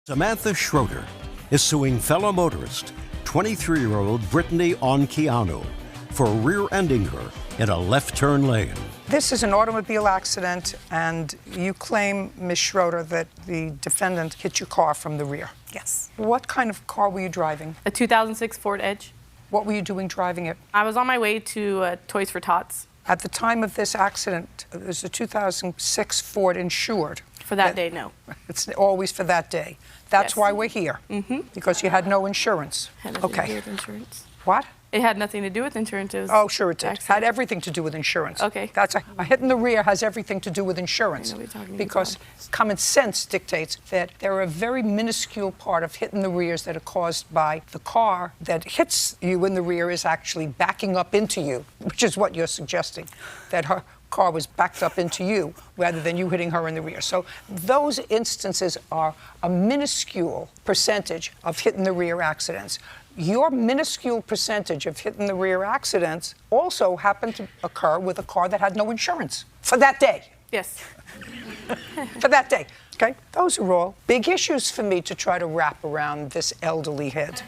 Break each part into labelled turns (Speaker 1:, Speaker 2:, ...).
Speaker 1: Samantha Schroeder is suing fellow motorist, 23-year-old Brittany Onkeanu, for rear-ending her in a left-turn lane.
Speaker 2: This is an automobile accident, and you claim, Ms. Schroeder, that the defendant hit your car from the rear.
Speaker 3: Yes.
Speaker 2: What kind of car were you driving?
Speaker 3: A 2006 Ford Edge.
Speaker 2: What were you doing driving it?
Speaker 3: I was on my way to Toys for Tots.
Speaker 2: At the time of this accident, is a 2006 Ford insured?
Speaker 3: For that day, no.
Speaker 2: It's always for that day. That's
Speaker 3: Yes.
Speaker 2: why we're here. Because you had no insurance.
Speaker 3: Had nothing to do
Speaker 2: Okay.
Speaker 3: with insurance.
Speaker 2: What?
Speaker 3: It had nothing to do with insurance. It was
Speaker 2: Oh, sure it did.
Speaker 3: accident.
Speaker 2: Had everything to do with insurance.
Speaker 3: Okay.
Speaker 2: That's a hit in the rear has everything to do with insurance.
Speaker 3: I know what you're talking
Speaker 2: Because
Speaker 3: about.
Speaker 2: common sense dictates that there are a very minuscule part of hit in the rears that are caused by the car that hits you in the rear is actually backing up into you, which is what you're suggesting, that her car was backed up into you rather than you hitting her in the rear. So those instances are a minuscule percentage of hit in the rear accidents. Your minuscule percentage of hit in the rear accidents also happened to occur with a car that had no insurance for that day.
Speaker 3: Yes.
Speaker 2: For that day. Okay? Those are all big issues for me to try to wrap around this elderly head.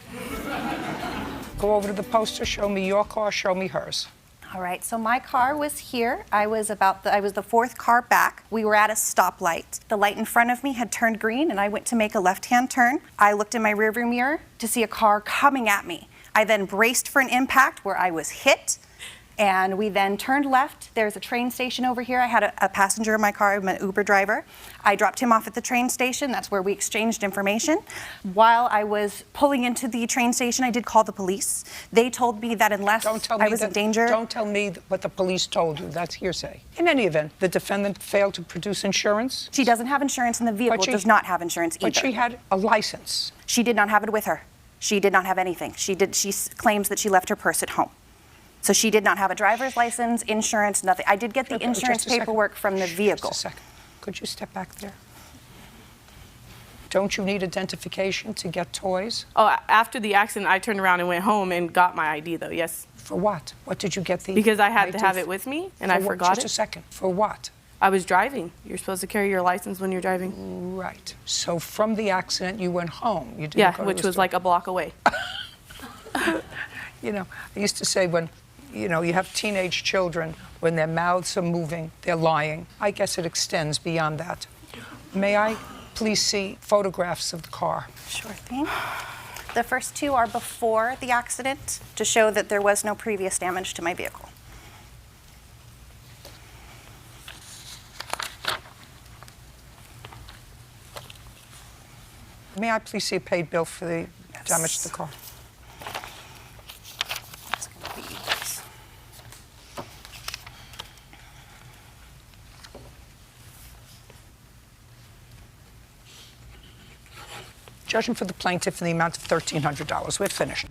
Speaker 2: Go over to the poster, show me your car, show me hers.
Speaker 4: All right, so my car was here. I was the fourth car back. We were at a stoplight. The light in front of me had turned green, and I went to make a left-hand turn. I looked in my rearview mirror to see a car coming at me. I then braced for an impact where I was hit, and we then turned left. There's a train station over here. I had a passenger in my car. I'm an Uber driver. I dropped him off at the train station. That's where we exchanged information. While I was pulling into the train station, I did call the police. They told me that unless I was in danger...
Speaker 2: Don't tell me what the police told you. That's hearsay. In any event, the defendant failed to produce insurance.
Speaker 4: She doesn't have insurance, and the vehicle does not have insurance either.
Speaker 2: But she had a license.
Speaker 4: She did not have it with her. She did not have anything. She claims that she left her purse at home. So she did not have a driver's license, insurance, nothing. I did get the insurance paperwork from the vehicle.
Speaker 2: Just a second. Could you step back there? Don't you need identification to get toys?
Speaker 3: Oh, after the accident, I turned around and went home and got my ID, though, yes.
Speaker 2: For what? What did you get the
Speaker 3: Because I had
Speaker 2: ID
Speaker 3: to have it with me, and I
Speaker 2: for what?
Speaker 3: forgot
Speaker 2: Just
Speaker 3: it.
Speaker 2: a second. For what?
Speaker 3: I was driving. You're supposed to carry your license when you're driving.
Speaker 2: Right. So from the accident, you went home. You didn't
Speaker 3: Yeah,
Speaker 2: go to
Speaker 3: which
Speaker 2: the
Speaker 3: was
Speaker 2: store.
Speaker 3: like a block away.
Speaker 2: You know, I used to say when, you know, you have teenage children, when their mouths are moving, they're lying. I guess it extends beyond that. May I please see photographs of the car?
Speaker 4: Sure thing. The first two are before the accident to show that there was no previous damage to my vehicle.
Speaker 2: May I please see a paid bill for the damage to the car?
Speaker 4: That's going to be this.
Speaker 2: Judgment for the plaintiff in the amount of $1,300. We're finished.